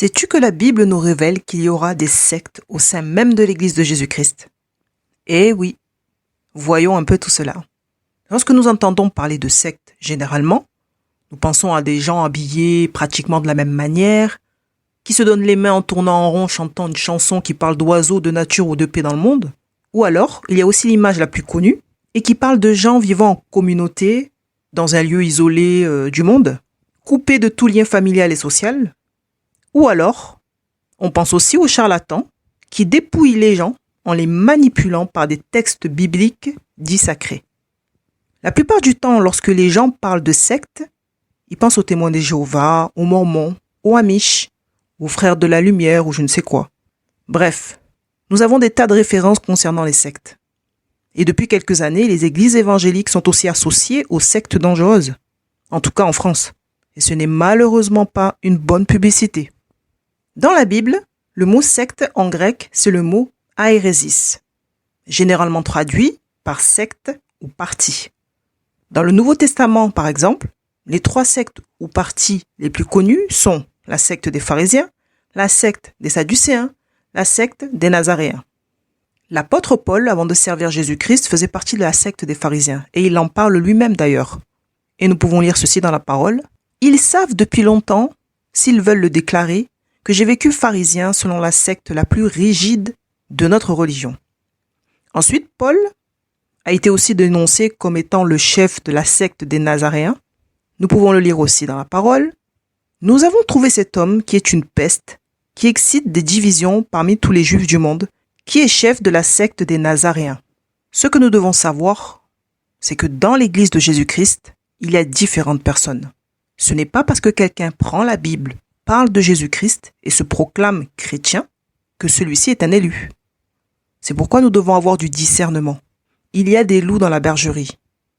Sais-tu que la Bible nous révèle qu'il y aura des sectes au sein même de l'Église de Jésus-Christ? Eh oui, voyons un peu tout cela. Lorsque nous entendons parler de sectes, généralement, nous pensons à des gens habillés pratiquement de la même manière, qui se donnent les mains en tournant en rond chantant une chanson qui parle d'oiseaux, de nature ou de paix dans le monde. Ou alors, il y a aussi l'image la plus connue, et qui parle de gens vivant en communauté, dans un lieu isolé du monde, coupés de tout lien familial et social. Ou alors, on pense aussi aux charlatans qui dépouillent les gens en les manipulant par des textes bibliques dits sacrés. La plupart du temps, lorsque les gens parlent de sectes, ils pensent aux témoins de Jéhovah, aux Mormons, aux Amish, aux frères de la lumière ou je ne sais quoi. Bref, nous avons des tas de références concernant les sectes. Et depuis quelques années, les églises évangéliques sont aussi associées aux sectes dangereuses, en tout cas en France. Et ce n'est malheureusement pas une bonne publicité. Dans la Bible, le mot secte en grec, c'est le mot aérésis, généralement traduit par secte ou parti. Dans le Nouveau Testament, par exemple, les 3 sectes ou partis les plus connus sont la secte des pharisiens, la secte des sadducéens, la secte des nazaréens. L'apôtre Paul, avant de servir Jésus-Christ, faisait partie de la secte des pharisiens, et il en parle lui-même d'ailleurs. Et nous pouvons lire ceci dans la parole. « Ils savent depuis longtemps, s'ils veulent le déclarer, que j'ai vécu pharisien selon la secte la plus rigide de notre religion. » Ensuite, Paul a été aussi dénoncé comme étant le chef de la secte des Nazaréens. Nous pouvons le lire aussi dans la parole. « Nous avons trouvé cet homme qui est une peste, qui excite des divisions parmi tous les Juifs du monde, qui est chef de la secte des Nazaréens. » Ce que nous devons savoir, c'est que dans l'Église de Jésus-Christ, il y a différentes personnes. Ce n'est pas parce que quelqu'un prend la Bible, parle de Jésus-Christ et se proclame chrétien que celui-ci est un élu. C'est pourquoi nous devons avoir du discernement. Il y a des loups dans la bergerie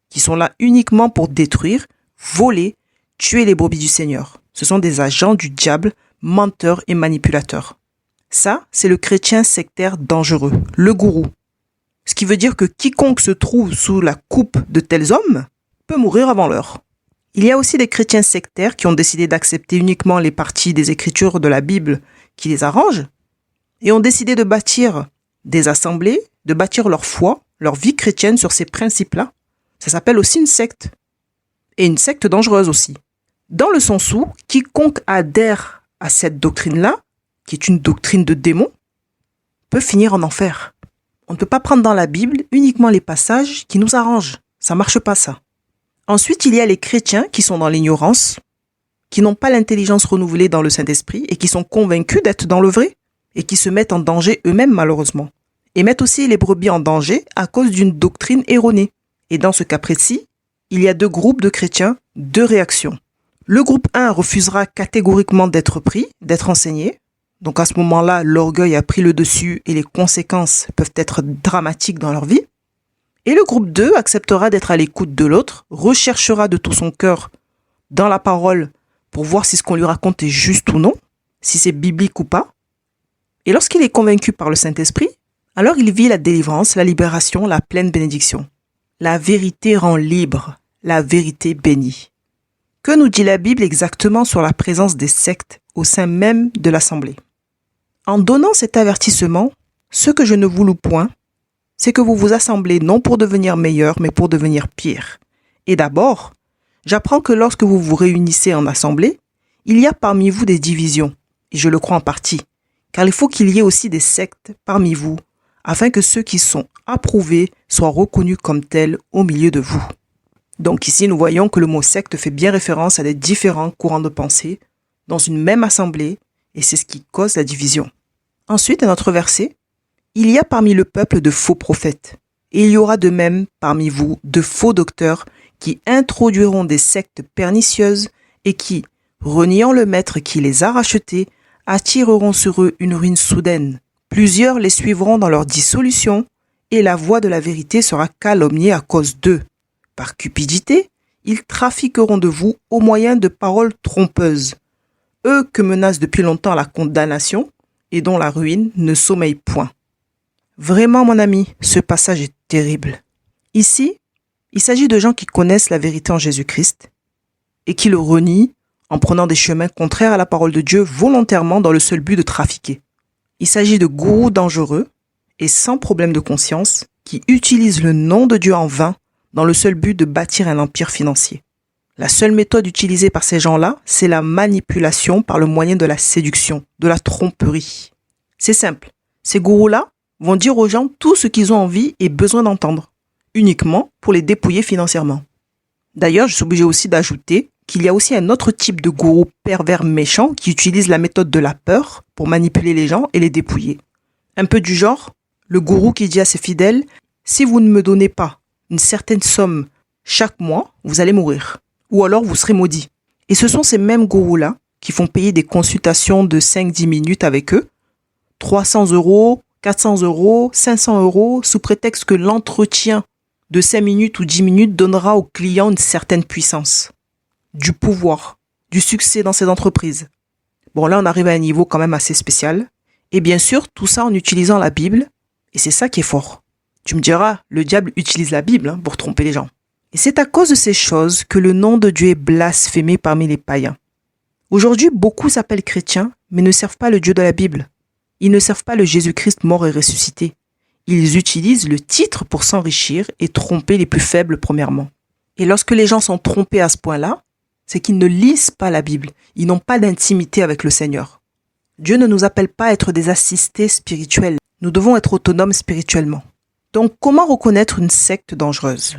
qui sont là uniquement pour détruire, voler, tuer les brebis du Seigneur. Ce sont des agents du diable, menteurs et manipulateurs. Ça, c'est le chrétien sectaire dangereux, le gourou. Ce qui veut dire que quiconque se trouve sous la coupe de tels hommes peut mourir avant l'heure. Il y a aussi des chrétiens sectaires qui ont décidé d'accepter uniquement les parties des Écritures de la Bible qui les arrangent et ont décidé de bâtir des assemblées, de bâtir leur foi, leur vie chrétienne sur ces principes-là. Ça s'appelle aussi une secte. Et une secte dangereuse aussi. Dans le sens où quiconque adhère à cette doctrine-là, qui est une doctrine de démon, peut finir en enfer. On ne peut pas prendre dans la Bible uniquement les passages qui nous arrangent. Ça marche pas ça. Ensuite, il y a les chrétiens qui sont dans l'ignorance, qui n'ont pas l'intelligence renouvelée dans le Saint-Esprit et qui sont convaincus d'être dans le vrai et qui se mettent en danger eux-mêmes malheureusement. Et mettent aussi les brebis en danger à cause d'une doctrine erronée. Et dans ce cas précis, il y a 2 groupes de chrétiens, 2 réactions. Le groupe 1 refusera catégoriquement d'être pris, d'être enseigné. Donc à ce moment-là, l'orgueil a pris le dessus et les conséquences peuvent être dramatiques dans leur vie. Et le groupe 2 acceptera d'être à l'écoute de l'autre, recherchera de tout son cœur dans la parole pour voir si ce qu'on lui raconte est juste ou non, si c'est biblique ou pas. Et lorsqu'il est convaincu par le Saint-Esprit, alors il vit la délivrance, la libération, la pleine bénédiction. La vérité rend libre, la vérité bénit. Que nous dit la Bible exactement sur la présence des sectes au sein même de l'Assemblée? En donnant cet avertissement, ce que je ne vous loue point, c'est que vous vous assemblez non pour devenir meilleur, mais pour devenir pire. Et d'abord, j'apprends que lorsque vous vous réunissez en assemblée, il y a parmi vous des divisions, et je le crois en partie, car il faut qu'il y ait aussi des sectes parmi vous, afin que ceux qui sont approuvés soient reconnus comme tels au milieu de vous. Donc ici, nous voyons que le mot secte fait bien référence à des différents courants de pensée dans une même assemblée, et c'est ce qui cause la division. Ensuite, un autre verset. Il y a parmi le peuple de faux prophètes, et il y aura de même parmi vous de faux docteurs qui introduiront des sectes pernicieuses et qui, reniant le maître qui les a rachetés, attireront sur eux une ruine soudaine. Plusieurs les suivront dans leur dissolution, et la voix de la vérité sera calomniée à cause d'eux. Par cupidité, ils trafiqueront de vous au moyen de paroles trompeuses. Eux que menace depuis longtemps la condamnation, et dont la ruine ne sommeille point. Vraiment, mon ami, ce passage est terrible. Ici, il s'agit de gens qui connaissent la vérité en Jésus-Christ et qui le renient en prenant des chemins contraires à la parole de Dieu volontairement dans le seul but de trafiquer. Il s'agit de gourous dangereux et sans problème de conscience qui utilisent le nom de Dieu en vain dans le seul but de bâtir un empire financier. La seule méthode utilisée par ces gens-là, c'est la manipulation par le moyen de la séduction, de la tromperie. C'est simple, ces gourous-là vont dire aux gens tout ce qu'ils ont envie et besoin d'entendre, uniquement pour les dépouiller financièrement. D'ailleurs, je suis obligé aussi d'ajouter qu'il y a aussi un autre type de gourou pervers méchant qui utilise la méthode de la peur pour manipuler les gens et les dépouiller. Un peu du genre, le gourou qui dit à ses fidèles « Si vous ne me donnez pas une certaine somme chaque mois, vous allez mourir. Ou alors vous serez maudit. » Et ce sont ces mêmes gourous-là qui font payer des consultations de 5-10 minutes avec eux, 300 €, 400 €, 500 €, sous prétexte que l'entretien de 5 minutes ou 10 minutes donnera au client une certaine puissance, du pouvoir, du succès dans ses entreprises. Bon, là, on arrive à un niveau quand même assez spécial. Et bien sûr, tout ça en utilisant la Bible. Et c'est ça qui est fort. Tu me diras, le diable utilise la Bible pour tromper les gens. Et c'est à cause de ces choses que le nom de Dieu est blasphémé parmi les païens. Aujourd'hui, beaucoup s'appellent chrétiens, mais ne servent pas le Dieu de la Bible. Ils ne servent pas le Jésus-Christ mort et ressuscité. Ils utilisent le titre pour s'enrichir et tromper les plus faibles premièrement. Et lorsque les gens sont trompés à ce point-là, c'est qu'ils ne lisent pas la Bible. Ils n'ont pas d'intimité avec le Seigneur. Dieu ne nous appelle pas à être des assistés spirituels. Nous devons être autonomes spirituellement. Donc, comment reconnaître une secte dangereuse ?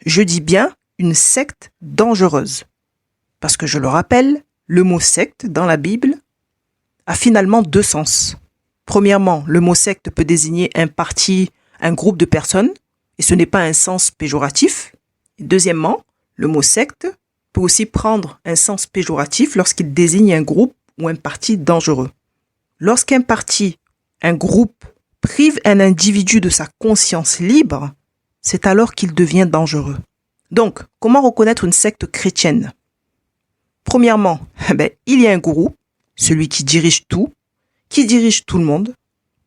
Je dis bien une secte dangereuse. Parce que je le rappelle, le mot secte dans la Bible a finalement deux sens. Premièrement, le mot secte peut désigner un parti, un groupe de personnes, et ce n'est pas un sens péjoratif. Deuxièmement, le mot secte peut aussi prendre un sens péjoratif lorsqu'il désigne un groupe ou un parti dangereux. Lorsqu'un parti, un groupe, prive un individu de sa conscience libre, c'est alors qu'il devient dangereux. Donc, comment reconnaître une secte chrétienne ? Premièrement, il y a un gourou, celui qui dirige tout le monde.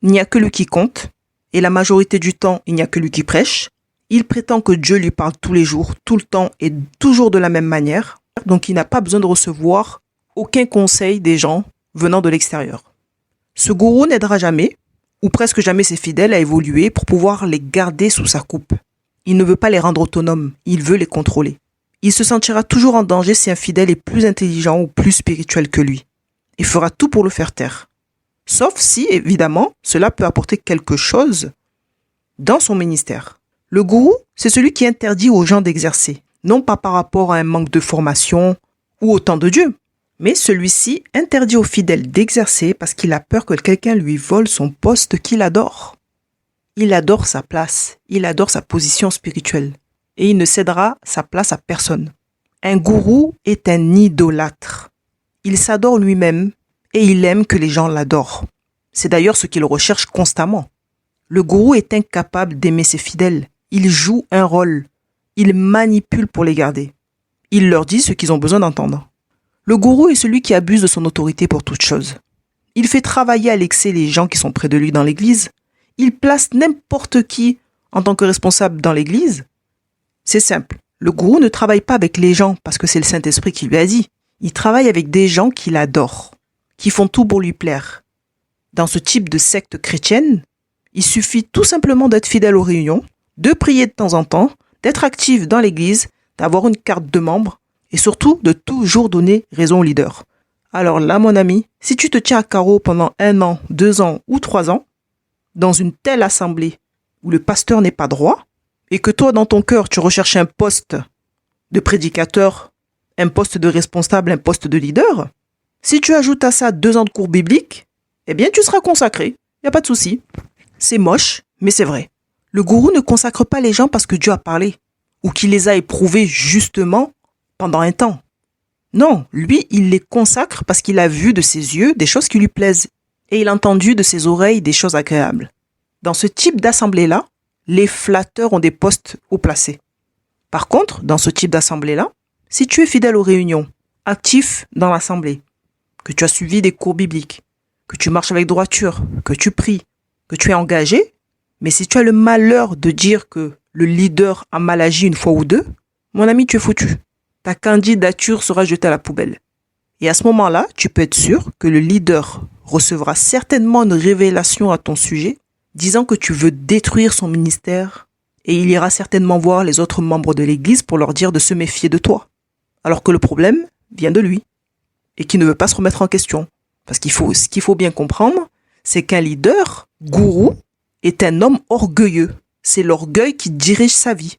Il n'y a que lui qui compte, et la majorité du temps, il n'y a que lui qui prêche. Il prétend que Dieu lui parle tous les jours, tout le temps et toujours de la même manière. Donc, il n'a pas besoin de recevoir aucun conseil des gens venant de l'extérieur. Ce gourou n'aidera jamais, ou presque jamais ses fidèles à évoluer pour pouvoir les garder sous sa coupe. Il ne veut pas les rendre autonomes, il veut les contrôler. Il se sentira toujours en danger si un fidèle est plus intelligent ou plus spirituel que lui, et fera tout pour le faire taire. Sauf si, évidemment, cela peut apporter quelque chose dans son ministère. Le gourou, c'est celui qui interdit aux gens d'exercer, non pas par rapport à un manque de formation ou au temps de Dieu, mais celui-ci interdit aux fidèles d'exercer parce qu'il a peur que quelqu'un lui vole son poste qu'il adore. Il adore sa place, il adore sa position spirituelle, et il ne cédera sa place à personne. Un gourou est un idolâtre. Il s'adore lui-même et il aime que les gens l'adorent. C'est d'ailleurs ce qu'il recherche constamment. Le gourou est incapable d'aimer ses fidèles. Il joue un rôle. Il manipule pour les garder. Il leur dit ce qu'ils ont besoin d'entendre. Le gourou est celui qui abuse de son autorité pour toute chose. Il fait travailler à l'excès les gens qui sont près de lui dans l'église. Il place n'importe qui en tant que responsable dans l'église. C'est simple. Le gourou ne travaille pas avec les gens parce que c'est le Saint-Esprit qui lui a dit. Il travaille avec des gens qu'il adore, qui font tout pour lui plaire. Dans ce type de secte chrétienne, il suffit tout simplement d'être fidèle aux réunions, de prier de temps en temps, d'être actif dans l'église, d'avoir une carte de membre et surtout de toujours donner raison au leader. Alors là, mon ami, si tu te tiens à carreau pendant 1 an, 2 ans ou 3 ans, dans une telle assemblée où le pasteur n'est pas droit, et que toi, dans ton cœur, tu recherches un poste de prédicateur, un poste de responsable, un poste de leader, si tu ajoutes à ça 2 ans de cours bibliques, eh bien, tu seras consacré. Il n'y a pas de souci. C'est moche, mais c'est vrai. Le gourou ne consacre pas les gens parce que Dieu a parlé, ou qu'il les a éprouvés justement pendant un temps. Non, lui, il les consacre parce qu'il a vu de ses yeux des choses qui lui plaisent, et il a entendu de ses oreilles des choses agréables. Dans ce type d'assemblée-là, les flatteurs ont des postes haut placés. Par contre, dans ce type d'assemblée-là, si tu es fidèle aux réunions, actif dans l'assemblée, que tu as suivi des cours bibliques, que tu marches avec droiture, que tu pries, que tu es engagé, mais si tu as le malheur de dire que le leader a mal agi 1 fois ou 2, mon ami, tu es foutu. Ta candidature sera jetée à la poubelle. Et à ce moment-là, tu peux être sûr que le leader recevra certainement une révélation à ton sujet, disant que tu veux détruire son ministère, et il ira certainement voir les autres membres de l'Église pour leur dire de se méfier de toi. Alors que le problème vient de lui, et qui ne veut pas se remettre en question. Parce ce qu'il faut bien comprendre, c'est qu'un leader, gourou, est un homme orgueilleux. C'est l'orgueil qui dirige sa vie.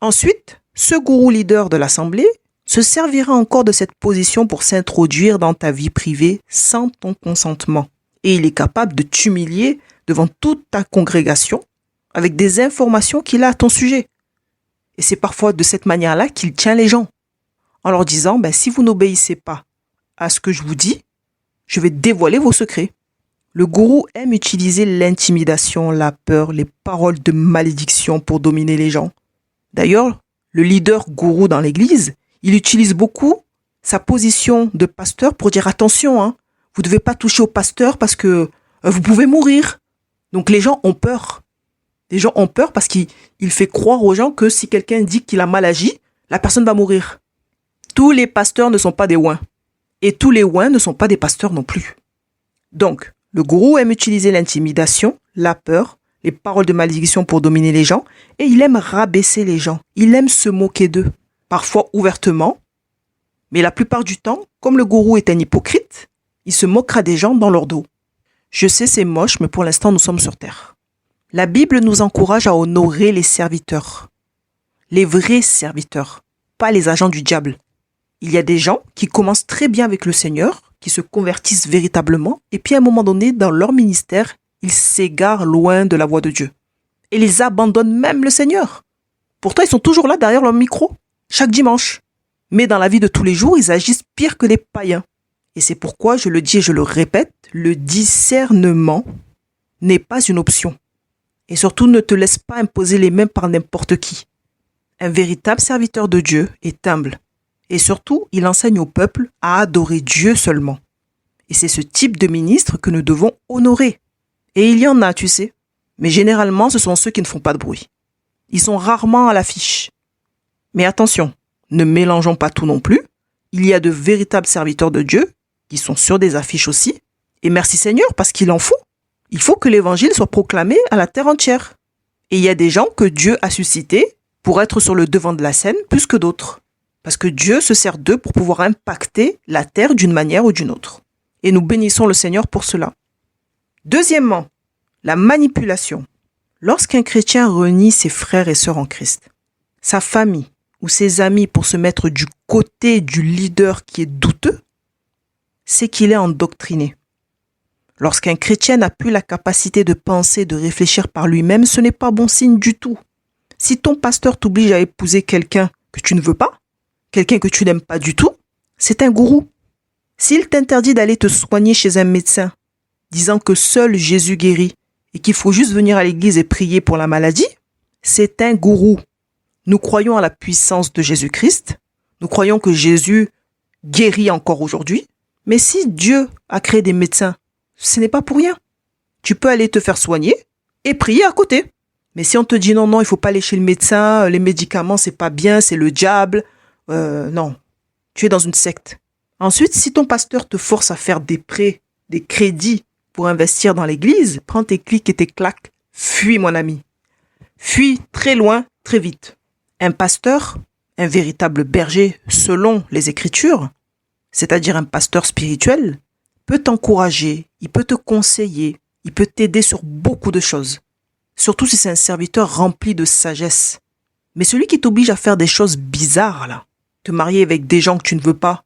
Ensuite, ce gourou leader de l'assemblée se servira encore de cette position pour s'introduire dans ta vie privée sans ton consentement. Et il est capable de t'humilier devant toute ta congrégation avec des informations qu'il a à ton sujet. Et c'est parfois de cette manière-là qu'il tient les gens, en leur disant, si vous n'obéissez pas à ce que je vous dis, je vais dévoiler vos secrets. Le gourou aime utiliser l'intimidation, la peur, les paroles de malédiction pour dominer les gens. D'ailleurs, le leader gourou dans l'église, il utilise beaucoup sa position de pasteur pour dire attention, vous ne devez pas toucher au pasteur parce que vous pouvez mourir. Donc les gens ont peur. Les gens ont peur parce qu'il fait croire aux gens que si quelqu'un dit qu'il a mal agi, la personne va mourir. Tous les pasteurs ne sont pas des ouins. Et tous les ouins ne sont pas des pasteurs non plus. Donc, le gourou aime utiliser l'intimidation, la peur, les paroles de malédiction pour dominer les gens, et il aime rabaisser les gens. Il aime se moquer d'eux, parfois ouvertement, mais la plupart du temps, comme le gourou est un hypocrite, il se moquera des gens dans leur dos. Je sais, c'est moche, mais pour l'instant, nous sommes sur terre. La Bible nous encourage à honorer les serviteurs, les vrais serviteurs, pas les agents du diable. Il y a des gens qui commencent très bien avec le Seigneur, qui se convertissent véritablement, et puis à un moment donné, dans leur ministère, ils s'égarent loin de la voie de Dieu. Et ils abandonnent même le Seigneur. Pourtant, ils sont toujours là derrière leur micro, chaque dimanche. Mais dans la vie de tous les jours, ils agissent pire que les païens. Et c'est pourquoi, je le dis et je le répète, le discernement n'est pas une option. Et surtout, ne te laisse pas imposer les mains par n'importe qui. Un véritable serviteur de Dieu est humble. Et surtout, il enseigne au peuple à adorer Dieu seulement. Et c'est ce type de ministre que nous devons honorer. Et il y en a, tu sais. Mais généralement, ce sont ceux qui ne font pas de bruit. Ils sont rarement à l'affiche. Mais attention, ne mélangeons pas tout non plus. Il y a de véritables serviteurs de Dieu qui sont sur des affiches aussi. Et merci Seigneur, parce qu'il en faut. Il faut que l'évangile soit proclamé à la terre entière. Et il y a des gens que Dieu a suscités pour être sur le devant de la scène plus que d'autres. Parce que Dieu se sert d'eux pour pouvoir impacter la terre d'une manière ou d'une autre. Et nous bénissons le Seigneur pour cela. Deuxièmement, la manipulation. Lorsqu'un chrétien renie ses frères et sœurs en Christ, sa famille ou ses amis pour se mettre du côté du leader qui est douteux, c'est qu'il est endoctriné. Lorsqu'un chrétien n'a plus la capacité de penser, de réfléchir par lui-même, ce n'est pas bon signe du tout. Si ton pasteur t'oblige à épouser quelqu'un que tu ne veux pas, quelqu'un que tu n'aimes pas du tout, c'est un gourou. S'il t'interdit d'aller te soigner chez un médecin, disant que seul Jésus guérit et qu'il faut juste venir à l'église et prier pour la maladie, c'est un gourou. Nous croyons à la puissance de Jésus-Christ, nous croyons que Jésus guérit encore aujourd'hui, mais si Dieu a créé des médecins, ce n'est pas pour rien. Tu peux aller te faire soigner et prier à côté. Mais si on te dit non, il ne faut pas aller chez le médecin, les médicaments, c'est pas bien, c'est le diable, non, tu es dans une secte. Ensuite, si ton pasteur te force à faire des prêts, des crédits pour investir dans l'église, prends tes clics et tes claques, fuis mon ami. Fuis très loin, très vite. Un pasteur, un véritable berger selon les Écritures, c'est-à-dire un pasteur spirituel, peut t'encourager, il peut te conseiller, il peut t'aider sur beaucoup de choses. Surtout si c'est un serviteur rempli de sagesse. Mais celui qui t'oblige à faire des choses bizarres, là, te marier avec des gens que tu ne veux pas,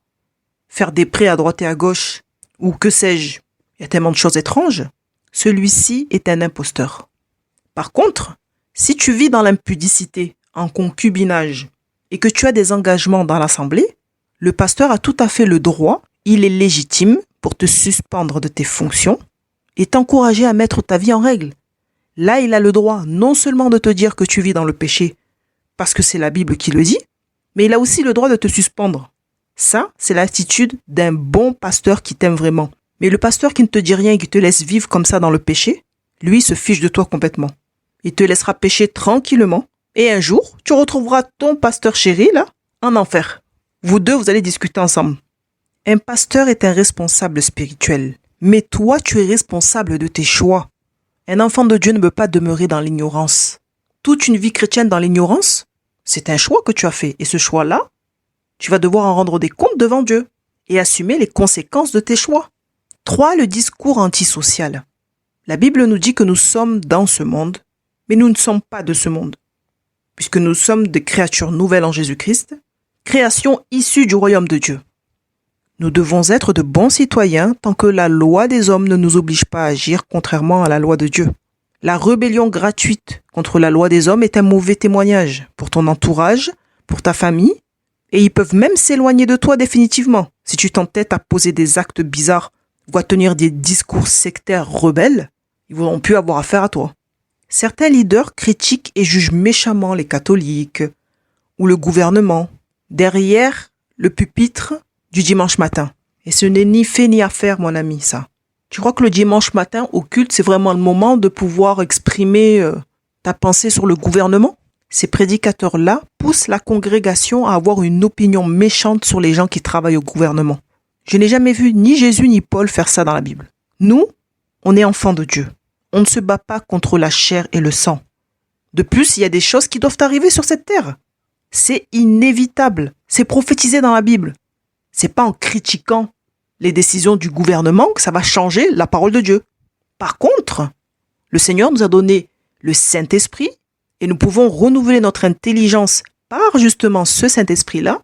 faire des prêts à droite et à gauche, ou que sais-je, il y a tellement de choses étranges, celui-ci est un imposteur. Par contre, si tu vis dans l'impudicité, en concubinage, et que tu as des engagements dans l'assemblée, le pasteur a tout à fait le droit, il est légitime pour te suspendre de tes fonctions et t'encourager à mettre ta vie en règle. Là, il a le droit non seulement de te dire que tu vis dans le péché, parce que c'est la Bible qui le dit, mais il a aussi le droit de te suspendre. Ça, c'est l'attitude d'un bon pasteur qui t'aime vraiment. Mais le pasteur qui ne te dit rien et qui te laisse vivre comme ça dans le péché, lui se fiche de toi complètement. Il te laissera pécher tranquillement. Et un jour, tu retrouveras ton pasteur chéri, là, en enfer. Vous deux, vous allez discuter ensemble. Un pasteur est un responsable spirituel, mais toi, tu es responsable de tes choix. Un enfant de Dieu ne peut pas demeurer dans l'ignorance. Toute une vie chrétienne dans l'ignorance, c'est un choix que tu as fait. Et ce choix-là, tu vas devoir en rendre des comptes devant Dieu et assumer les conséquences de tes choix. 3. Le discours antisocial. La Bible nous dit que nous sommes dans ce monde, mais nous ne sommes pas de ce monde, puisque nous sommes des créatures nouvelles en Jésus-Christ, création issue du royaume de Dieu. Nous devons être de bons citoyens tant que la loi des hommes ne nous oblige pas à agir contrairement à la loi de Dieu. La rébellion gratuite contre la loi des hommes est un mauvais témoignage pour ton entourage, pour ta famille, et ils peuvent même s'éloigner de toi définitivement si tu t'entêtes à poser des actes bizarres ou à tenir des discours sectaires rebelles. Ils vont plus avoir affaire à toi. Certains leaders critiquent et jugent méchamment les catholiques ou le gouvernement derrière le pupitre du dimanche matin. Et ce n'est ni fait ni à faire, mon ami, ça. Tu crois que le dimanche matin, au culte, c'est vraiment le moment de pouvoir exprimer ta pensée sur le gouvernement? Ces prédicateurs-là poussent la congrégation à avoir une opinion méchante sur les gens qui travaillent au gouvernement. Je n'ai jamais vu ni Jésus ni Paul faire ça dans la Bible. Nous, on est enfants de Dieu. On ne se bat pas contre la chair et le sang. De plus, il y a des choses qui doivent arriver sur cette terre. C'est inévitable. C'est prophétisé dans la Bible. C'est pas en critiquant les décisions du gouvernement que ça va changer la parole de Dieu. Par contre, le Seigneur nous a donné le Saint-Esprit et nous pouvons renouveler notre intelligence par justement ce Saint-Esprit-là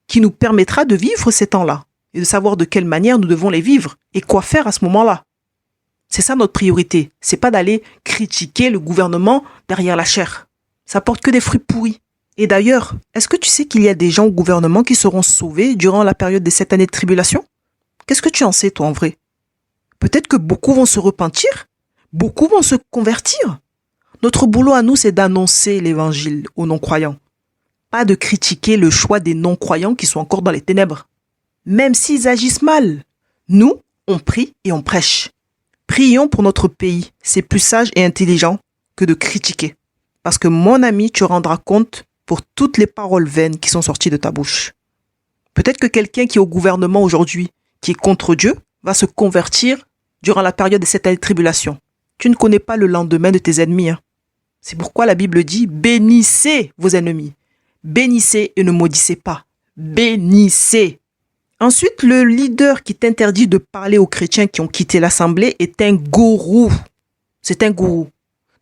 qui nous permettra de vivre ces temps-là et de savoir de quelle manière nous devons les vivre et quoi faire à ce moment-là. C'est ça notre priorité. C'est pas d'aller critiquer le gouvernement derrière la chair. Ça porte que des fruits pourris. Et d'ailleurs, est-ce que tu sais qu'il y a des gens au gouvernement qui seront sauvés durant la période des 7 années de tribulation? Qu'est-ce que tu en sais, toi, en vrai? Peut-être que beaucoup vont se repentir, beaucoup vont se convertir. Notre boulot à nous, c'est d'annoncer l'évangile aux non-croyants. Pas de critiquer le choix des non-croyants qui sont encore dans les ténèbres. Même s'ils agissent mal. Nous, on prie et on prêche. Prions pour notre pays. C'est plus sage et intelligent que de critiquer. Parce que, mon ami, tu rendras compte pour toutes les paroles vaines qui sont sorties de ta bouche. Peut-être que quelqu'un qui est au gouvernement aujourd'hui, qui est contre Dieu, va se convertir durant la période de cette année de tribulation. Tu ne connais pas le lendemain de tes ennemis. C'est pourquoi la Bible dit « Bénissez vos ennemis. Bénissez et ne maudissez pas. Bénissez. » Ensuite, le leader qui t'interdit de parler aux chrétiens qui ont quitté l'assemblée est un gourou. C'est un gourou.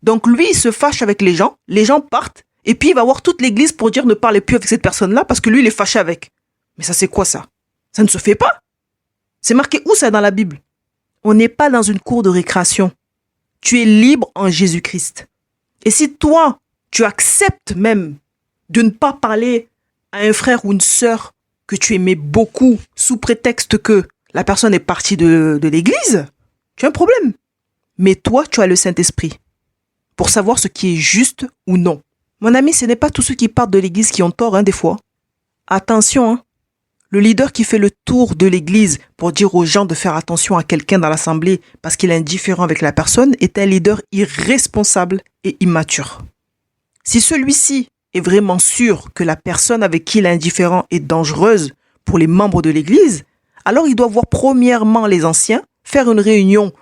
Donc lui, il se fâche avec les gens partent, et puis il va voir toute l'église pour dire ne parlez plus avec cette personne-là parce que lui, il est fâché avec. Mais ça, c'est quoi ça? Ça ne se fait pas. C'est marqué où ça dans la Bible? On n'est pas dans une cour de récréation. Tu es libre en Jésus-Christ. Et si toi, tu acceptes même de ne pas parler à un frère ou une sœur que tu aimais beaucoup sous prétexte que la personne est partie de l'église, tu as un problème. Mais toi, tu as le Saint-Esprit pour savoir ce qui est juste ou non. Mon ami, ce n'est pas tous ceux qui partent de l'église qui ont tort, des fois. Attention, Le leader qui fait le tour de l'église pour dire aux gens de faire attention à quelqu'un dans l'assemblée parce qu'il est indifférent avec la personne est un leader irresponsable et immature. Si celui-ci est vraiment sûr que la personne avec qui il est indifférent est dangereuse pour les membres de l'église, alors il doit voir premièrement les anciens, faire une réunion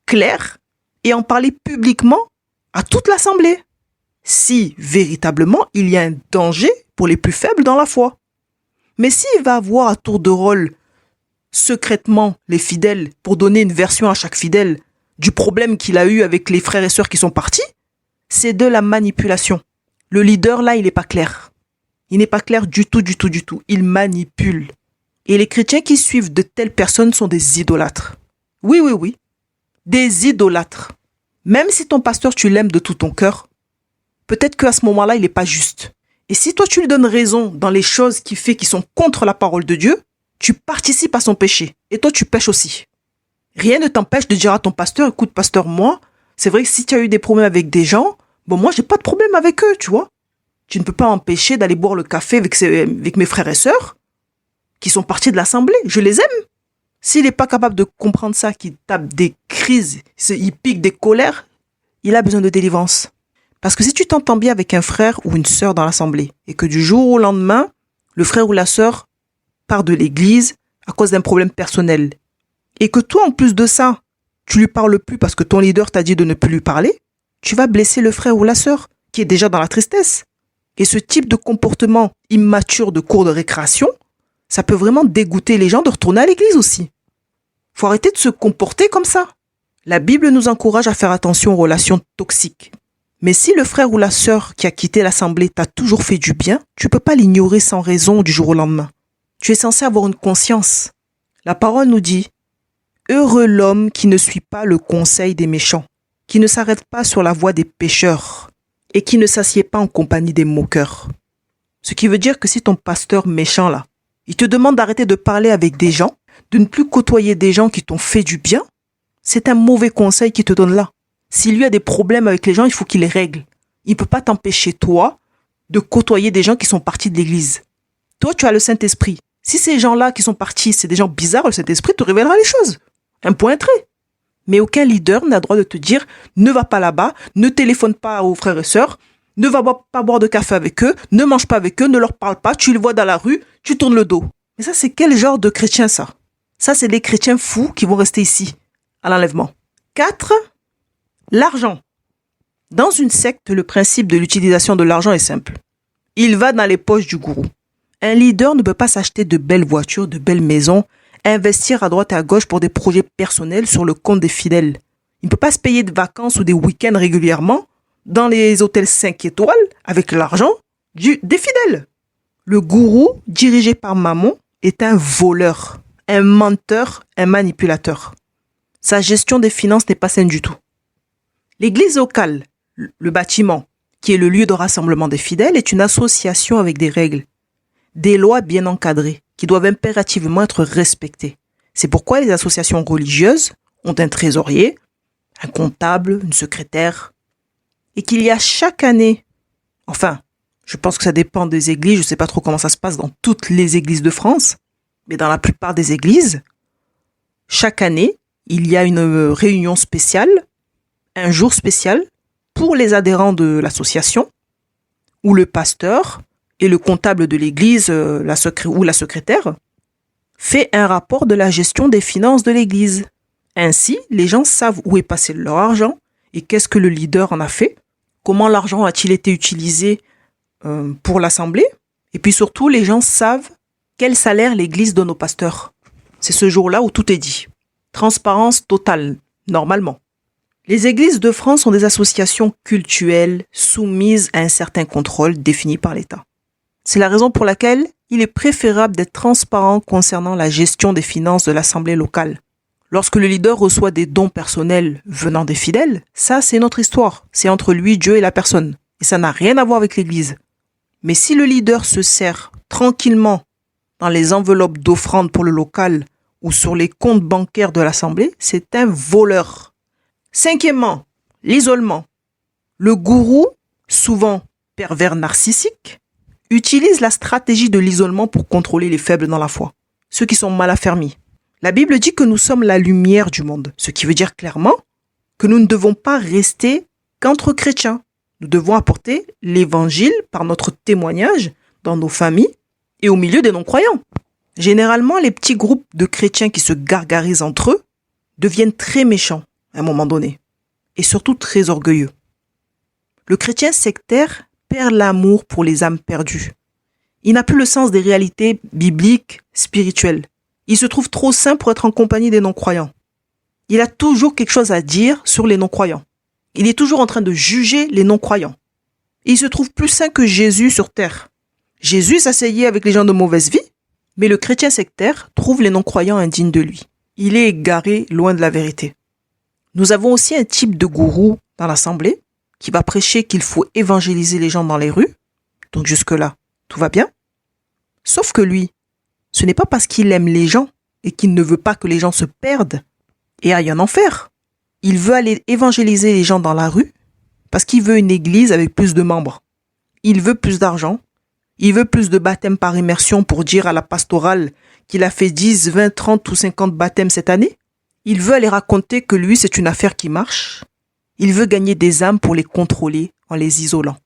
claire et en parler publiquement à toute l'assemblée. Si véritablement il y a un danger pour les plus faibles dans la foi. Mais s'il va voir à tour de rôle secrètement les fidèles pour donner une version à chaque fidèle du problème qu'il a eu avec les frères et sœurs qui sont partis, c'est de la manipulation. Le leader là, il n'est pas clair. Il n'est pas clair du tout. Il manipule. Et les chrétiens qui suivent de telles personnes sont des idolâtres. Oui. Des idolâtres. Même si ton pasteur, tu l'aimes de tout ton cœur, peut-être qu'à ce moment-là, il n'est pas juste. Et si toi, tu lui donnes raison dans les choses qu'il fait qui sont contre la parole de Dieu, tu participes à son péché. Et toi, tu pèches aussi. Rien ne t'empêche de dire à ton pasteur, écoute, pasteur, moi, c'est vrai que si tu as eu des problèmes avec des gens, moi, j'ai pas de problème avec eux, tu vois. Tu ne peux pas empêcher d'aller boire le café avec mes frères et sœurs qui sont partis de l'assemblée. Je les aime. S'il n'est pas capable de comprendre ça, qu'il tape des crises, il pique des colères, il a besoin de délivrance. Parce que si tu t'entends bien avec un frère ou une sœur dans l'assemblée et que du jour au lendemain, le frère ou la sœur part de l'église à cause d'un problème personnel, et que toi, en plus de ça, tu lui parles plus parce que ton leader t'a dit de ne plus lui parler, tu vas blesser le frère ou la sœur qui est déjà dans la tristesse. Et ce type de comportement immature de cours de récréation, ça peut vraiment dégoûter les gens de retourner à l'église aussi. Faut arrêter de se comporter comme ça. La Bible nous encourage à faire attention aux relations toxiques. Mais si le frère ou la sœur qui a quitté l'assemblée t'a toujours fait du bien, tu peux pas l'ignorer sans raison du jour au lendemain. Tu es censé avoir une conscience. La parole nous dit « Heureux l'homme qui ne suit pas le conseil des méchants, qui ne s'arrête pas sur la voie des pécheurs et qui ne s'assied pas en compagnie des moqueurs. » Ce qui veut dire que si ton pasteur méchant là, il te demande d'arrêter de parler avec des gens, de ne plus côtoyer des gens qui t'ont fait du bien, c'est un mauvais conseil qu'il te donne là. S'il lui a des problèmes avec les gens, il faut qu'il les règle. Il ne peut pas t'empêcher, toi, de côtoyer des gens qui sont partis de l'église. Toi, tu as le Saint-Esprit. Si ces gens-là qui sont partis, c'est des gens bizarres, le Saint-Esprit te révélera les choses. Un point trait. Mais aucun leader n'a le droit de te dire « Ne va pas là-bas, ne téléphone pas aux frères et sœurs, ne va pas boire de café avec eux, ne mange pas avec eux, ne leur parle pas, tu les vois dans la rue, tu tournes le dos. » Mais ça, c'est quel genre de chrétien, ça? Ça, c'est des chrétiens fous qui vont rester ici, à l'enlèvement. 4. L'argent. Dans une secte, le principe de l'utilisation de l'argent est simple. Il va dans les poches du gourou. Un leader ne peut pas s'acheter de belles voitures, de belles maisons, investir à droite et à gauche pour des projets personnels sur le compte des fidèles. Il ne peut pas se payer de vacances ou des week-ends régulièrement dans les hôtels 5 étoiles avec l'argent des fidèles. Le gourou, dirigé par Mammon, est un voleur, un menteur, un manipulateur. Sa gestion des finances n'est pas saine du tout. L'église locale, le bâtiment, qui est le lieu de rassemblement des fidèles, est une association avec des règles, des lois bien encadrées, qui doivent impérativement être respectées. C'est pourquoi les associations religieuses ont un trésorier, un comptable, une secrétaire, et qu'il y a chaque année, enfin, je pense que ça dépend des églises, je ne sais pas trop comment ça se passe dans toutes les églises de France, mais dans la plupart des églises, chaque année, il y a une réunion spéciale, un jour spécial pour les adhérents de l'association, où le pasteur et le comptable de l'église ou la secrétaire fait un rapport de la gestion des finances de l'église. Ainsi, les gens savent où est passé leur argent et qu'est-ce que le leader en a fait, comment l'argent a-t-il été utilisé pour l'assemblée, et puis surtout, les gens savent quel salaire l'église donne au pasteur. C'est ce jour-là où tout est dit. Transparence totale, normalement. Les églises de France sont des associations cultuelles soumises à un certain contrôle défini par l'État. C'est la raison pour laquelle il est préférable d'être transparent concernant la gestion des finances de l'assemblée locale. Lorsque le leader reçoit des dons personnels venant des fidèles, ça c'est notre histoire. C'est entre lui, Dieu et la personne. Et ça n'a rien à voir avec l'église. Mais si le leader se sert tranquillement dans les enveloppes d'offrandes pour le local ou sur les comptes bancaires de l'assemblée, c'est un voleur. 5e, l'isolement. Le gourou, souvent pervers narcissique, utilise la stratégie de l'isolement pour contrôler les faibles dans la foi, ceux qui sont mal affermis. La Bible dit que nous sommes la lumière du monde, ce qui veut dire clairement que nous ne devons pas rester qu'entre chrétiens. Nous devons apporter l'évangile par notre témoignage dans nos familles et au milieu des non-croyants. Généralement, les petits groupes de chrétiens qui se gargarisent entre eux deviennent très méchants à un moment donné et surtout très orgueilleux. Le chrétien sectaire perd l'amour pour les âmes perdues. Il n'a plus le sens des réalités bibliques, spirituelles. Il se trouve trop saint pour être en compagnie des non-croyants. Il a toujours quelque chose à dire sur les non-croyants. Il est toujours en train de juger les non-croyants. Il se trouve plus saint que Jésus sur terre. Jésus s'asseyait avec les gens de mauvaise vie, mais le chrétien sectaire trouve les non-croyants indignes de lui. Il est égaré loin de la vérité. Nous avons aussi un type de gourou dans l'assemblée qui va prêcher qu'il faut évangéliser les gens dans les rues. Donc jusque-là, tout va bien. Sauf que lui, ce n'est pas parce qu'il aime les gens et qu'il ne veut pas que les gens se perdent et aillent en enfer. Il veut aller évangéliser les gens dans la rue parce qu'il veut une église avec plus de membres. Il veut plus d'argent. Il veut plus de baptêmes par immersion pour dire à la pastorale qu'il a fait 10, 20, 30 ou 50 baptêmes cette année. Il veut aller raconter que lui, c'est une affaire qui marche. Il veut gagner des âmes pour les contrôler en les isolant.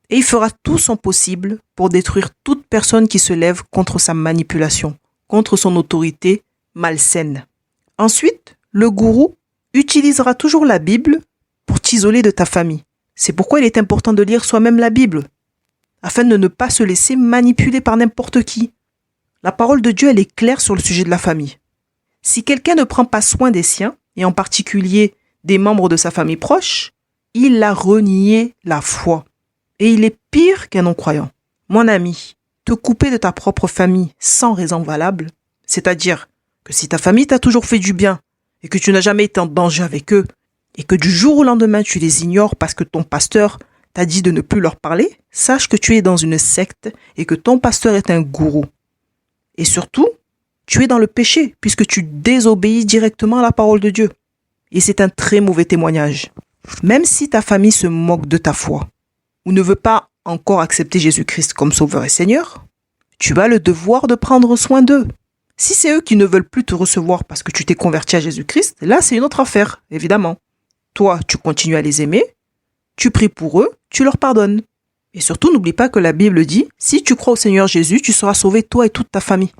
Et il fera tout son possible pour détruire toute personne qui se lève contre sa manipulation, contre son autorité malsaine. Ensuite, le gourou utilisera toujours la Bible pour t'isoler de ta famille. C'est pourquoi il est important de lire soi-même la Bible, afin de ne pas se laisser manipuler par n'importe qui. La parole de Dieu, elle est claire sur le sujet de la famille. Si quelqu'un ne prend pas soin des siens, et en particulier des membres de sa famille proche, il a renié la foi. Et il est pire qu'un non-croyant. Mon ami, te couper de ta propre famille sans raison valable, c'est-à-dire que si ta famille t'a toujours fait du bien et que tu n'as jamais été en danger avec eux, et que du jour au lendemain tu les ignores parce que ton pasteur t'a dit de ne plus leur parler, sache que tu es dans une secte et que ton pasteur est un gourou. Et surtout, tu es dans le péché puisque tu désobéis directement à la parole de Dieu. Et c'est un très mauvais témoignage. Même si ta famille se moque de ta foi ou ne veut pas encore accepter Jésus-Christ comme Sauveur et Seigneur, tu as le devoir de prendre soin d'eux. Si c'est eux qui ne veulent plus te recevoir parce que tu t'es converti à Jésus-Christ, là c'est une autre affaire, évidemment. Toi, tu continues à les aimer, tu pries pour eux, tu leur pardonnes. Et surtout, n'oublie pas que la Bible dit, si tu crois au Seigneur Jésus, tu seras sauvé toi et toute ta famille.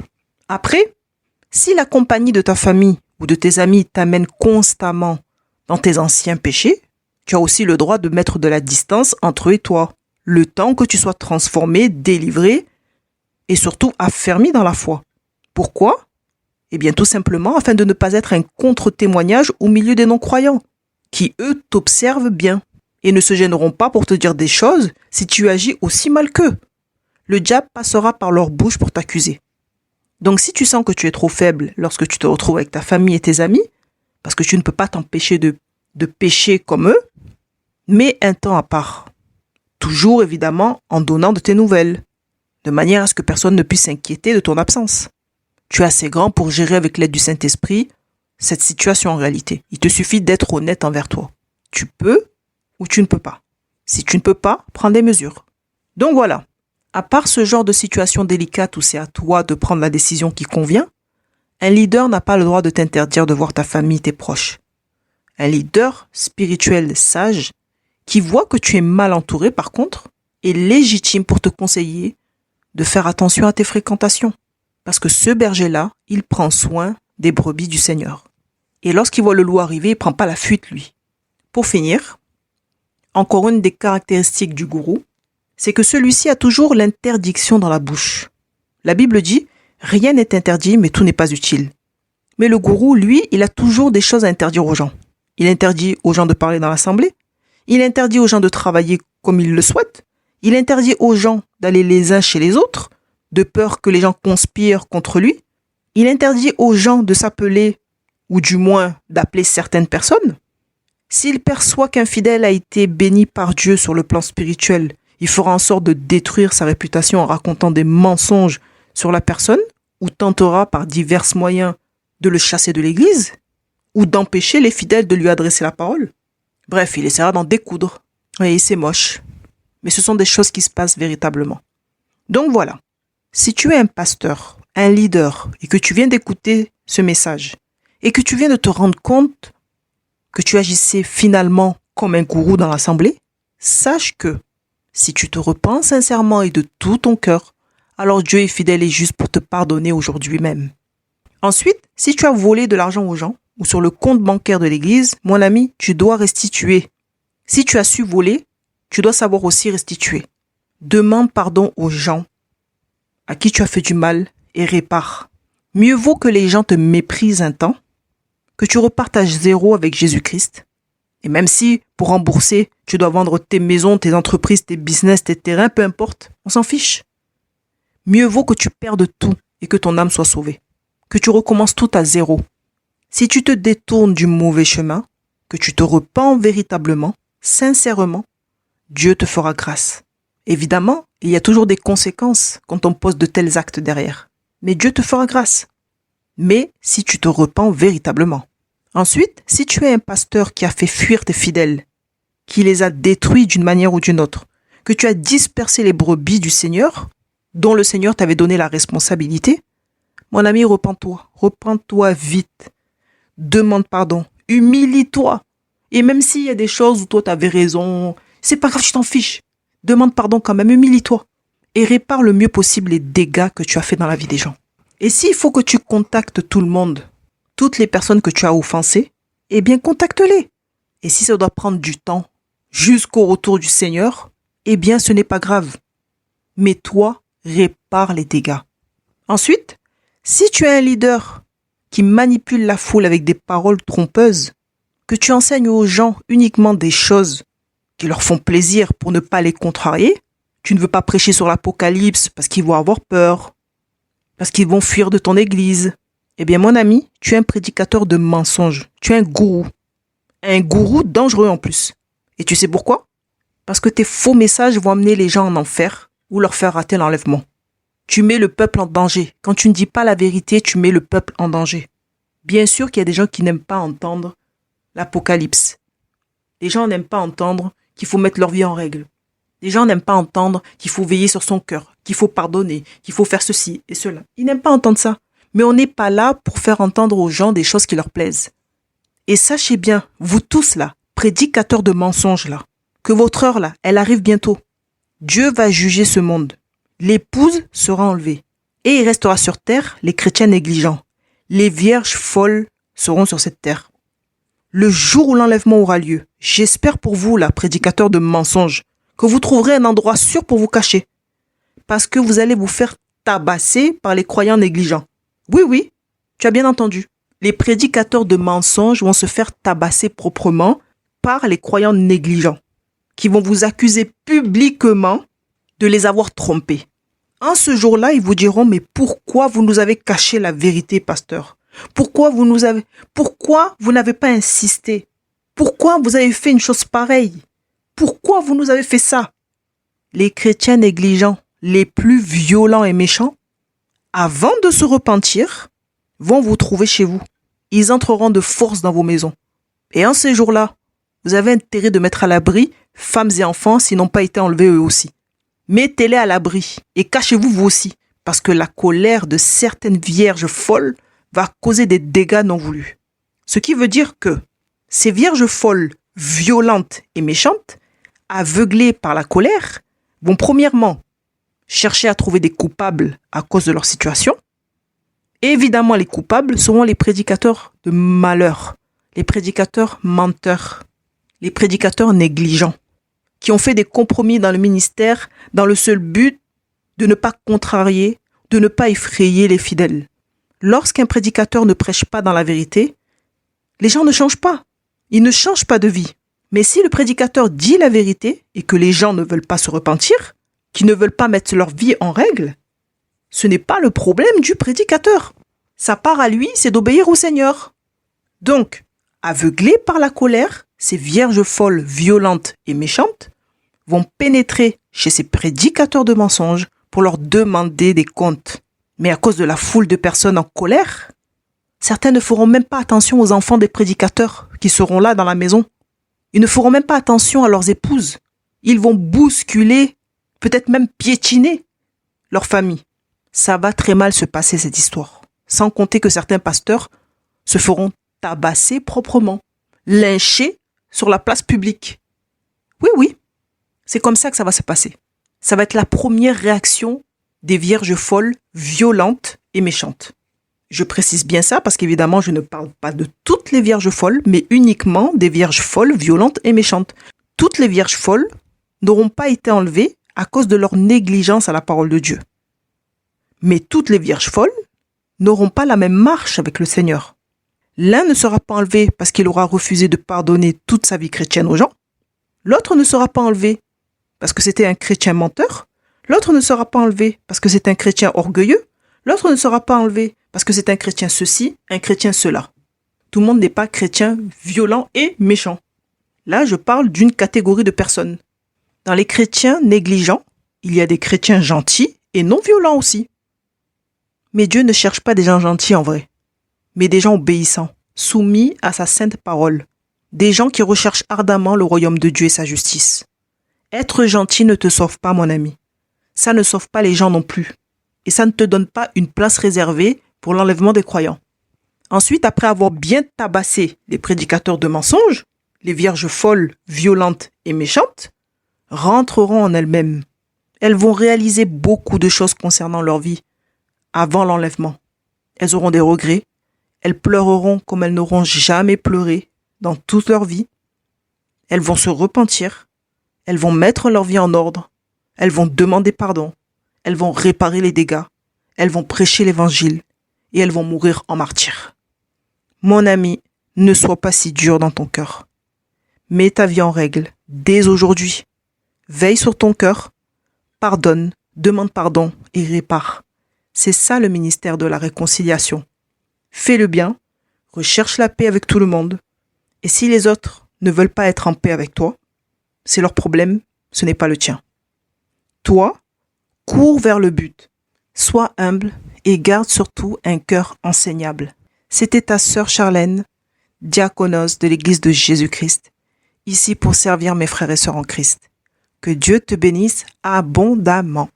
Après, si la compagnie de ta famille ou de tes amis t'amène constamment dans tes anciens péchés, tu as aussi le droit de mettre de la distance entre eux et toi, le temps que tu sois transformé, délivré et surtout affermi dans la foi. Pourquoi ? Eh bien, tout simplement afin de ne pas être un contre-témoignage au milieu des non-croyants, qui, eux, t'observent bien et ne se gêneront pas pour te dire des choses si tu agis aussi mal qu'eux. Le diable passera par leur bouche pour t'accuser. Donc, si tu sens que tu es trop faible lorsque tu te retrouves avec ta famille et tes amis, parce que tu ne peux pas t'empêcher de pécher comme eux, mets un temps à part. Toujours, évidemment, en donnant de tes nouvelles, de manière à ce que personne ne puisse s'inquiéter de ton absence. Tu es assez grand pour gérer avec l'aide du Saint-Esprit cette situation en réalité. Il te suffit d'être honnête envers toi. Tu peux ou tu ne peux pas. Si tu ne peux pas, prends des mesures. Donc voilà, à part ce genre de situation délicate où c'est à toi de prendre la décision qui convient, un leader n'a pas le droit de t'interdire de voir ta famille, tes proches. Un leader spirituel sage, qui voit que tu es mal entouré par contre, est légitime pour te conseiller de faire attention à tes fréquentations. Parce que ce berger-là, il prend soin des brebis du Seigneur. Et lorsqu'il voit le loup arriver, il ne prend pas la fuite, lui. Pour finir, encore une des caractéristiques du gourou, c'est que celui-ci a toujours l'interdiction dans la bouche. La Bible dit, rien n'est interdit, mais tout n'est pas utile. Mais le gourou, lui, il a toujours des choses à interdire aux gens. Il interdit aux gens de parler dans l'assemblée. Il interdit aux gens de travailler comme ils le souhaitent. Il interdit aux gens d'aller les uns chez les autres, de peur que les gens conspirent contre lui. Il interdit aux gens de s'appeler, ou du moins d'appeler certaines personnes. S'il perçoit qu'un fidèle a été béni par Dieu sur le plan spirituel, il fera en sorte de détruire sa réputation en racontant des mensonges sur la personne, ou tentera par divers moyens de le chasser de l'église, ou d'empêcher les fidèles de lui adresser la parole. Bref, il essaiera d'en découdre. Et c'est moche. Mais ce sont des choses qui se passent véritablement. Donc voilà. Si tu es un pasteur, un leader, et que tu viens d'écouter ce message, et que tu viens de te rendre compte que tu agissais finalement comme un gourou dans l'assemblée, sache que si tu te repens sincèrement et de tout ton cœur, alors Dieu est fidèle et juste pour te pardonner aujourd'hui même. Ensuite, si tu as volé de l'argent aux gens, ou sur le compte bancaire de l'église, mon ami, tu dois restituer. Si tu as su voler, tu dois savoir aussi restituer. Demande pardon aux gens à qui tu as fait du mal et répare. Mieux vaut que les gens te méprisent un temps, que tu repartages zéro avec Jésus-Christ. Et même si, pour rembourser, tu dois vendre tes maisons, tes entreprises, tes business, tes terrains, peu importe, on s'en fiche. Mieux vaut que tu perdes tout et que ton âme soit sauvée. Que tu recommences tout à zéro. Si tu te détournes du mauvais chemin, que tu te repens véritablement, sincèrement, Dieu te fera grâce. Évidemment, il y a toujours des conséquences quand on pose de tels actes derrière. Mais Dieu te fera grâce. Mais si tu te repens véritablement. Ensuite, si tu es un pasteur qui a fait fuir tes fidèles, qui les a détruits d'une manière ou d'une autre, que tu as dispersé les brebis du Seigneur, dont le Seigneur t'avait donné la responsabilité, mon ami, repens-toi vite. Demande pardon. Humilie-toi. Et même s'il y a des choses où toi tu avais raison, c'est pas grave, tu t'en fiches. Demande pardon quand même, humilie-toi. Et répare le mieux possible les dégâts que tu as fait dans la vie des gens. Et s'il faut que tu contactes tout le monde, toutes les personnes que tu as offensées, eh bien contacte-les. Et si ça doit prendre du temps jusqu'au retour du Seigneur, eh bien ce n'est pas grave. Mais toi, répare les dégâts. Ensuite, si tu es un leader qui manipule la foule avec des paroles trompeuses, que tu enseignes aux gens uniquement des choses qui leur font plaisir pour ne pas les contrarier, tu ne veux pas prêcher sur l'Apocalypse parce qu'ils vont avoir peur, parce qu'ils vont fuir de ton église. Eh bien mon ami, tu es un prédicateur de mensonges, tu es un gourou dangereux en plus. Et tu sais pourquoi? Parce que tes faux messages vont amener les gens en enfer ou leur faire rater l'enlèvement. Tu mets le peuple en danger. Quand tu ne dis pas la vérité, tu mets le peuple en danger. Bien sûr qu'il y a des gens qui n'aiment pas entendre l'Apocalypse. Les gens n'aiment pas entendre qu'il faut mettre leur vie en règle. Les gens n'aiment pas entendre qu'il faut veiller sur son cœur, qu'il faut pardonner, qu'il faut faire ceci et cela. Ils n'aiment pas entendre ça. Mais on n'est pas là pour faire entendre aux gens des choses qui leur plaisent. Et sachez bien, vous tous là, prédicateurs de mensonges là, que votre heure là, elle arrive bientôt. Dieu va juger ce monde. L'épouse sera enlevée. Et il restera sur terre les chrétiens négligents. Les vierges folles seront sur cette terre. Le jour où l'enlèvement aura lieu, j'espère pour vous là, prédicateurs de mensonges, que vous trouverez un endroit sûr pour vous cacher. Parce que vous allez vous faire tabasser par les croyants négligents. Oui, tu as bien entendu. Les prédicateurs de mensonges vont se faire tabasser proprement par les croyants négligents, qui vont vous accuser publiquement de les avoir trompés. En ce jour-là, ils vous diront, mais pourquoi vous nous avez caché la vérité, pasteur? Pourquoi vous n'avez pas insisté? Pourquoi vous avez fait une chose pareille? Pourquoi vous nous avez fait ça? Les chrétiens négligents, les plus violents et méchants, avant de se repentir, vont vous trouver chez vous. Ils entreront de force dans vos maisons. Et en ces jours-là, vous avez intérêt de mettre à l'abri femmes et enfants s'ils n'ont pas été enlevés eux aussi. Mettez-les à l'abri et cachez-vous vous aussi, parce que la colère de certaines vierges folles va causer des dégâts non voulus. Ce qui veut dire que ces vierges folles, violentes et méchantes, aveuglées par la colère, vont premièrement chercher à trouver des coupables à cause de leur situation. Et évidemment, les coupables seront les prédicateurs de malheur, les prédicateurs menteurs, les prédicateurs négligents, qui ont fait des compromis dans le ministère dans le seul but de ne pas contrarier, de ne pas effrayer les fidèles. Lorsqu'un prédicateur ne prêche pas dans la vérité, les gens ne changent pas. Ils ne changent pas de vie. Mais si le prédicateur dit la vérité et que les gens ne veulent pas se repentir, qui ne veulent pas mettre leur vie en règle, ce n'est pas le problème du prédicateur. Sa part à lui, c'est d'obéir au Seigneur. Donc, aveuglés par la colère, ces vierges folles, violentes et méchantes vont pénétrer chez ces prédicateurs de mensonges pour leur demander des comptes. Mais à cause de la foule de personnes en colère, certains ne feront même pas attention aux enfants des prédicateurs qui seront là dans la maison. Ils ne feront même pas attention à leurs épouses. Ils vont bousculer, peut-être même piétiner leur famille. Ça va très mal se passer cette histoire. Sans compter que certains pasteurs se feront tabasser proprement, lyncher sur la place publique. Oui, c'est comme ça que ça va se passer. Ça va être la première réaction des vierges folles, violentes et méchantes. Je précise bien ça parce qu'évidemment, je ne parle pas de toutes les vierges folles, mais uniquement des vierges folles, violentes et méchantes. Toutes les vierges folles n'auront pas été enlevées à cause de leur négligence à la parole de Dieu. Mais toutes les vierges folles n'auront pas la même marche avec le Seigneur. L'un ne sera pas enlevé parce qu'il aura refusé de pardonner toute sa vie chrétienne aux gens. L'autre ne sera pas enlevé parce que c'était un chrétien menteur. L'autre ne sera pas enlevé parce que c'est un chrétien orgueilleux. L'autre ne sera pas enlevé parce que c'est un chrétien ceci, un chrétien cela. Tout le monde n'est pas chrétien violent et méchant. Là, je parle d'une catégorie de personnes. Dans les chrétiens négligents, il y a des chrétiens gentils et non violents aussi. Mais Dieu ne cherche pas des gens gentils en vrai, mais des gens obéissants, soumis à sa sainte parole. Des gens qui recherchent ardemment le royaume de Dieu et sa justice. Être gentil ne te sauve pas, mon ami. Ça ne sauve pas les gens non plus. Et ça ne te donne pas une place réservée pour l'enlèvement des croyants. Ensuite, après avoir bien tabassé les prédicateurs de mensonges, les vierges folles, violentes et méchantes, rentreront en elles-mêmes. Elles vont réaliser beaucoup de choses concernant leur vie avant l'enlèvement. elles auront des regrets, elles pleureront comme elles n'auront jamais pleuré dans toute leur vie. Elles vont se repentir, elles vont mettre leur vie en ordre, elles vont demander pardon, elles vont réparer les dégâts, elles vont prêcher l'évangile et elles vont mourir en martyrs. Mon ami, ne sois pas si dur dans ton cœur. Mets ta vie en règle dès aujourd'hui. Veille sur ton cœur, pardonne, demande pardon et répare. C'est ça le ministère de la réconciliation. Fais le bien, recherche la paix avec tout le monde. Et si les autres ne veulent pas être en paix avec toi, c'est leur problème, ce n'est pas le tien. Toi, cours vers le but. Sois humble et garde surtout un cœur enseignable. C'était ta sœur Charlène, diaconos de l'Église de Jésus-Christ, ici pour servir mes frères et sœurs en Christ. Que Dieu te bénisse abondamment.